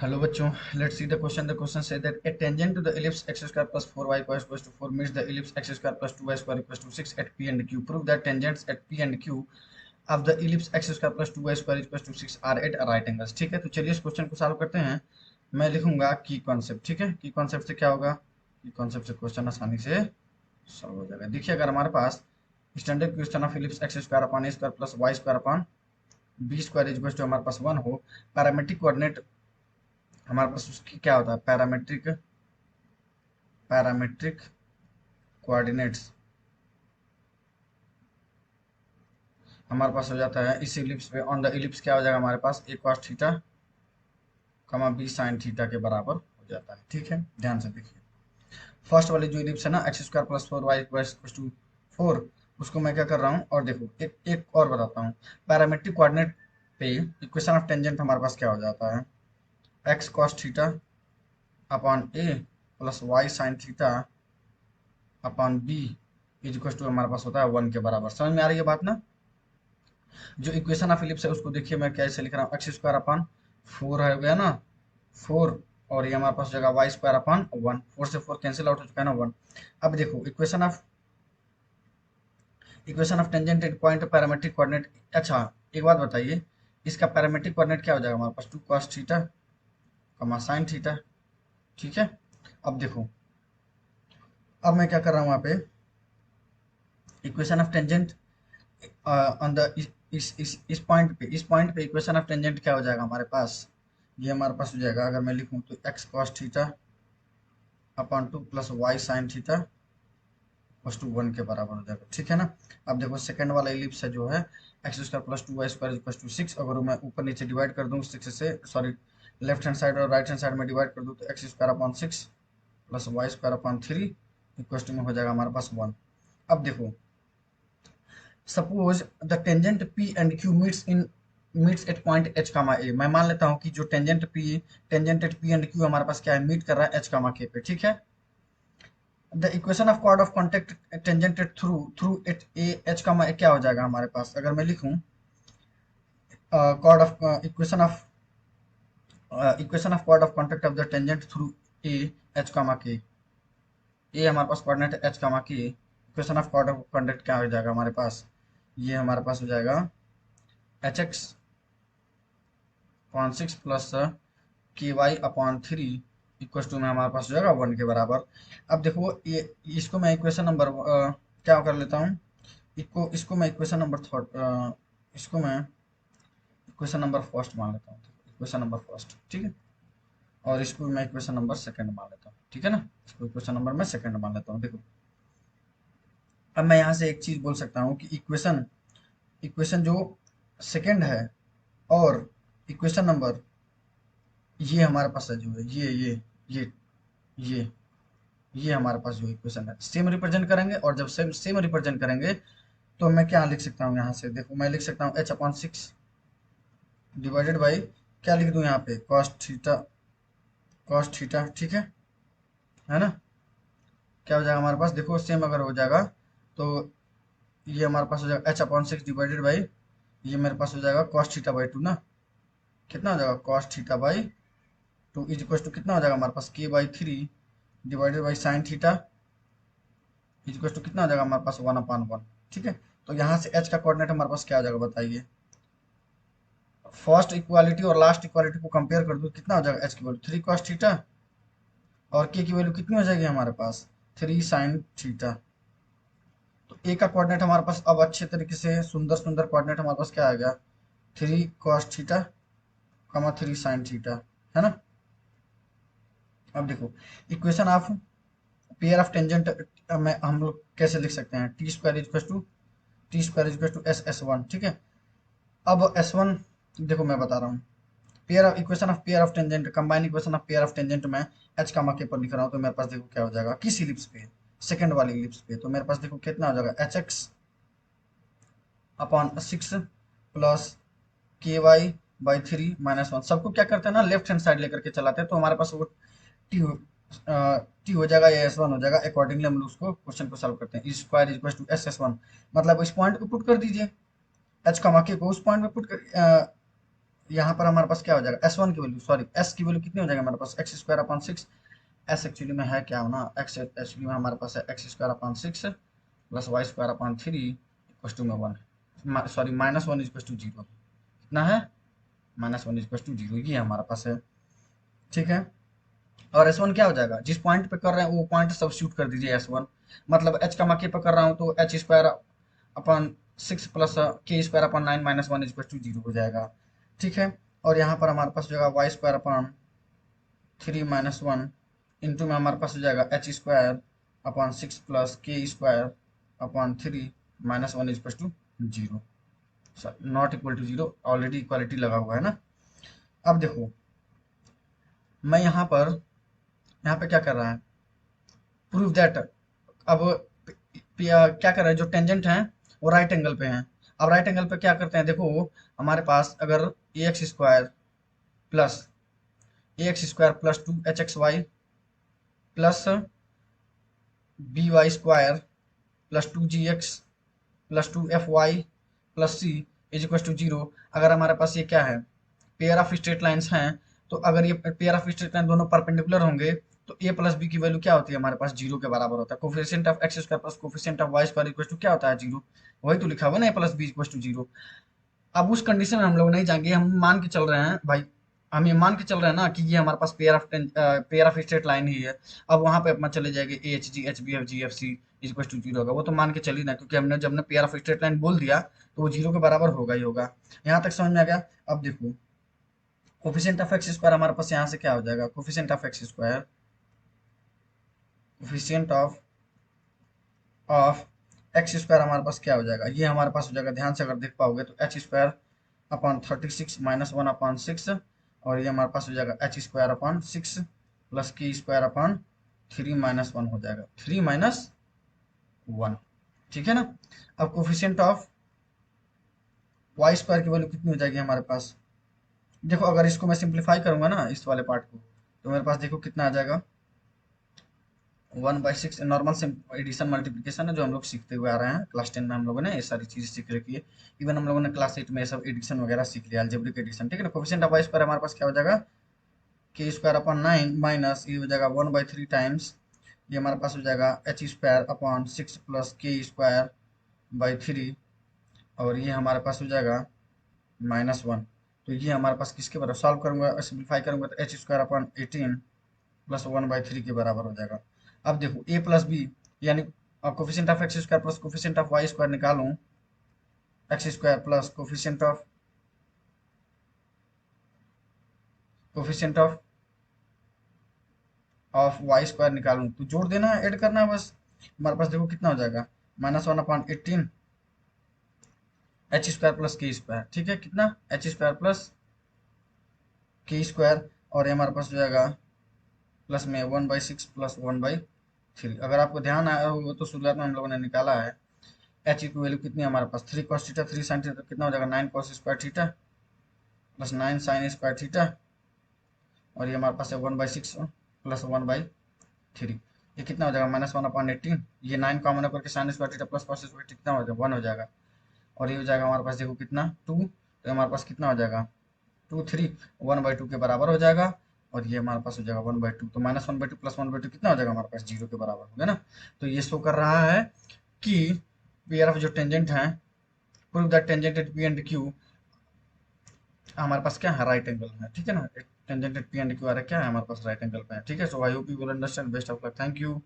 Hello बच्चों, let's see the question. The question says that a tangent to the ellipse x square plus 4y equals to 4 meets the ellipse x square plus 2y square equals to 6 at P and Q. Prove that tangents at P and Q of the ellipse x square plus 2y square equals to 6 are at right angles. ठीक है, तो चलिए इस question को solve करते हैं. मैं लिखूंगा की कॉन्सेप्ट. ठीक है, की कॉन्सेप्ट से क्या होगा, की कॉन्सेप्ट से क्वेश्चन आसानी से सॉल्व हो जाएगा. देखिए, अगर हमारे पास standard question of ellipse x square upon a square plus y square upon b square equals to हमारे पास 1 हो, पैरामेट्रिक कोऑर्डिनेट हमारे पास उसकी क्या होता है, पैरामेट्रिक पैरामेट्रिक कोऑर्डिनेट्स हमारे पास हो जाता है इस इलिप्स पे. ऑन द इलिप्स क्या हो जाएगा हमारे पास, ए कॉस थीटा कमा बी साइन थीटा के बराबर हो जाता है. ठीक है, ध्यान से देखिए. फर्स्ट वाली जो इलिप्स है ना, x square plus 4y equals to 4, उसको मैं क्या कर रहा हूँ, और देखो एक एक और बताता हूँ. पैरामेट्रिक कोऑर्डिनेट पे इक्वेशन ऑफ टेंजेंट हमारे पास क्या हो जाता है, x cos theta upon a plus y sin theta upon b is equal to हमारे पास होता है 1 के बराबर. समझ में आ रही है बात ना. जो इक्वेशन ऑफ इलिप्स है उसको देखिए मैं कैसे लिख रहा हूँ, एक्स स्क्वायर अपॉन 4 हो गया ना, 4, और ये हमारे पास जगह वाई स्क्वायर अपॉन 1, 4 से 4 कैंसिल आउट हो चुका है ना 1. अब देखो equation of tangent at point parametric coordinate. अच्छा, एक बात बताइए, इसका पैरामेट्रिक कोऑर्डिनेट क्या हो जाएगा हमारे पास, 2 cos थीटा कमा साइन थीटा. ठीक है, अब देखो, अब मैं क्या कर रहा हूँ यहाँ पे, equation of tangent on the इस पॉइंट पे इक्वेशन ऑफ टेंजेंट क्या हो जाएगा हमारे पास, ये हमारे पास हो जाएगा, अगर मैं लिखूं तो x cos theta upon 2 plus y sin theta plus two 1 के बराबर हो जाएगा. ठीक है ना. अब देखो सेकंड वाला इलिप्स है जो है x square plus 2y square equal to 6. अगर मैं ऊपर नीचे डिवाइड कर दूँ 6 से, सॉरी, लेफ्ट हैंड साइड और राइट हैंड साइड में डिवाइड कर दूँ तो x square upon 6 plus y square upon 3 equal to में हो जाएगा हमारे पास 1. अब देखो, suppose the tangent P and Q meets at point H comma A. मैं मान लेता हूँ कि जो tangent at P and Q हमारे पास क्या है, मीट कर रहा है H कामा K पे. ठीक है. The equation of chord of contact tangent at through at A H comma A क्या हो जाएगा हमारे पास, अगर मैं लिखूं chord of equation of chord of contact of the tangent through A H comma K. ये हमारे पास coordinate H comma K, equation of chord of contact क्या हो जाएगा हमारे पास, ये हमारे पास हो जाएगा एच एक्स अपॉन 6 प्लस के वाई अपॉन 3 इक्वल टू में हमारे पास हो जाएगा 1 के बराबर. अब देखो, ये इसको मैं इक्वेशन नंबर क्या कर लेता हूँ, इसको मैं इक्वेशन नंबर थर्ड, इसको मैं इक्वेशन नंबर फर्स्ट मान लेता हूँ, इक्वेशन नंबर फर्स्ट. ठीक है, और इसको मैं इक्वेशन नंबर सेकंड मान लेता हूँ. ठीक है ना, इसको इक्वेशन नंबर मैं सेकंड मान लेता हूँ. देखो, अब मैं यहाँ से एक चीज बोल सकता हूँ कि इक्वेशन इक्वेशन जो सेकंड है और इक्वेशन नंबर ये हमारे पास है जो है, ये ये ये हमारे पास जो इक्वेशन है सेम रिप्रेजेंट करेंगे. और जब सेम सेम रिप्रेजेंट करेंगे तो मैं क्या लिख सकता हूँ यहाँ से, देखो मैं लिख सकता हूँ एच अपॉन 6 डिवाइडेड बाई, क्या लिख दूँ यहाँ पे, कॉस थीटा. ठीक है ना. क्या हो जाएगा हमारे पास, देखो सेम अगर हो जाएगा तो ये हमारे पास हो जाएगा एच अपॉन 6 डिवाइडेड बाई, ये मेरे पास हो जाएगा कॉस थीटा बाई 2 ना. कितना हो जाएगा, cos theta by 2 is equal to कितना हो जाएगा हमारे पास, के by 3 divided by sin theta is equal to कितना हो जाएगा हमारे पास 1 अपॉन 1. ठीक है, तो यहाँ से एच का कोऑर्डिनेट हमारे पास क्या हो जाएगा बताइए, फर्स्ट इक्वालिटी और लास्ट इक्वालिटी को कंपेयर कर दो, कितना हो जाएगा, एच की वैल्यू 3 कॉस थीटा और के की वैल्यू कितनी हो जाएगी हमारे पास 3 साइन थीटा. तो ए का कोऑर्डिनेट हमारे पास अब अच्छे तरीके से सुंदर सुंदर कोऑर्डिनेट हमारे पास क्या आ गया, 3 कॉस थीटा कमा 3 साइन थीटा, है ना. अब देखो, equation of pair of tangent में हम लोग कैसे लिख सकते हैं, T square is to S S one. ठीक है, अब एस वन देखो मैं बता रहा हूँ, pair of tangent combine equation of pair of tangent में एच का के पर लिख रहा हूँ, तो मेरे पास देखो क्या हो जाएगा, किस इलिप्स पे, सेकंड वाली इलिप्स पे, तो मेरे पास देखो कितना हो जाएगा, एच एक्स अपॉन 6 प्लस के वाई बाई 3 माइनस 1. सबको क्या करते हैं ना, लेफ्ट हैंड साइड लेकर के चलाते हैं, तो हमारे पास वो टी टी हो जाएगा या एस वन हो जाएगा. अकॉर्डिंगली हम लोग उसको क्वेश्चन को सॉल्व करते हैं. Square is equal to S S one, मतलब इस पॉइंट को पुट कर दीजिए, एच का के को उस पॉइंट पे पुट कर यहाँ पर हमारे पास क्या हो जाएगा, S1 की वैल्यू, सॉरी S की वैल्यू कितनी हो जाएगी हमारे पास, x square upon six. S actually में है क्या होना, एक्स एक्चुअली में हमारे पास है x square upon six plus y square upon three equal to में one, sorry minus one equal to zero. कितना है, minus one equal to zero, ये हमारे पास है। ठीक है, और एस वन क्या हो जाएगा, जिस पॉइंट पे कर रहे हैं वो पॉइंट सब्स्टिट्यूट कर दीजिए एस वन। मतलब एच का मैं के पे कर रहा हूँ तो h square upon six plus k square upon nine minus one equal to zero हो जाएगा। ठीक है, और यहाँ पर हमारे पास जो है y square upon three minus one into में हमारे पास हो जाएगा h square upon six plus k square upon three minus one equal to zero, not equal to zero, already equality लगा हुआ है ना। अब देखो मैं यहाँ पे क्या कर रहा है, प्रूव दैट। अब क्या कर रहा है, जो टेंजेंट है वो राइट एंगल पे है। अब राइट एंगल पे क्या करते हैं, देखो हमारे पास अगर a x square plus two h x y plus b y square plus two g x plus two f y plus c is equal to zero, अगर हमारे पास ये क्या है, पेयर ऑफ स्ट्रेट लाइंस हैं, तो अगर ये पेयर ऑफ स्ट्रेट लाइन दोनों परपेंडिकुलर होंगे तो ए प्लस बी की वैल्यू क्या होती है हमारे पास, जीरो के बराबर होता है। Coefficient of x square plus coefficient of y square equal to क्या होता है, जीरो। वही तो लिखा हुआ ना, a plus b equal to zero. अब उस कंडीशन में हम लोग नहीं जाएंगे, हम मान के चल रहे हैं भाई, हम ये मान के चल रहे हैं ना कि ये हमारे पास पेयर ऑफ स्ट्रेट लाइन ही है। अब वहां पे अपना चले जाएंगे A H G H B F G F C equal to zero होगा, वो तो मान के चली ना, क्योंकि हमने जब ने पेयर ऑफ स्ट्रेट लाइन बोल दिया तो वो जीरो के बराबर होगा ही होगा। यहाँ तक समझ में आ गया। अब देखो कोफिशिएंट ऑफ एक्स स्क्वायर हमारे पास यहाँ से क्या हो जाएगा, coefficient of x square, coefficient of x square हमारे पास क्या हो जाएगा, ये हमारे पास हो जाएगा, ध्यान से अगर देख पाओगे तो h square upon thirty six minus one upon six, और ये हमारे पास हो जाएगा h square upon six plus k square upon three minus one हो जाएगा, थ्री माइनस वन। ठीक है ना। अब कोफिशिएंट ऑफ वाई स्क्वायर की वैल्यू कितनी हो जाएगी हमारे पास, देखो अगर इसको मैं सिंप्लीफाई करूंगा ना इस वाले पार्ट को, तो मेरे पास देखो कितना आ जाएगा, one by six, normal addition multiplication है जो हम लोग सीखते हुए आ रहे हैं, क्लास टेन में हम लोगों ने ये सारी चीजें सीख रखी है। इवन हम लोगों ने क्लास एट में ये सब एडिशन वगैरह सीख लिया, अलजेब्रिक एडिशन। ठीक है ना। कोफिशिएंट ऑफ वाई स्क्वायर हमारे पास क्या हो जाएगा, के स्क्वायर अपॉन नाइन माइनस ये हो जाएगा वन बाई थ्री टाइम्स, ये हमारे पास हो जाएगा h square upon six plus k square by three, और ये हमारे पास हो जाएगा माइनस वन। तो ये हमारे पास किसके बराबर, सॉल्व करूंगा सिंप्लीफाई करूंगा तो h square upon eighteen plus one by three के बराबर हो जाएगा। अब देखो ए प्लस बी यानी coefficient of x square plus coefficient of y square निकालूं, x square plus coefficient of y square निकालूं, तो जोड़ देना है, ऐड करना है बस। हमारे पास देखो कितना हो जाएगा, minus one upon eighteen H square plus k square. ठीक है, कितना, H square plus k square, और ये हमारे पास हो जाएगा प्लस में one by six plus one by three. अगर आपको ध्यान आया हो तो शुरुआत में हम लोगों ने निकाला है एच की वैल्यू कितनी है हमारे पास, three cos theta three sine theta, कितना हो जाएगा, nine cos square theta plus nine sine square theta, और ये हमारे पास है one by six plus one by three. ये कितना हो जाएगा, माइनस वन अपॉन एट्टीन, ये नाइन कॉमन होकर के sine square theta plus cos square theta कितना हो जाएगा, वन हो जाएगा, और ये हो जाएगा हमारे पास देखो कितना, टू। तो हमारे पास कितना हो जाएगा, two three, one by two के बराबर हो जाएगा, और ये हमारे पास हो जाएगा वन बाई टू। तो minus one by two plus one by to कितना हो जाएगा हमारे पास, जीरो के बराबर हो गया ना। तो ये शो कर रहा है कि पेयर ऑफ जो टेंजेंट है, prove that tangent at P and Q हमारे पास क्या है, राइट एंगल है। ठीक है ना, tangent at P and Q आ रहा है क्या है हमारे पास, राइट एंगल पे है। ठीक है, so I hope you will understand, best of luck, thank you.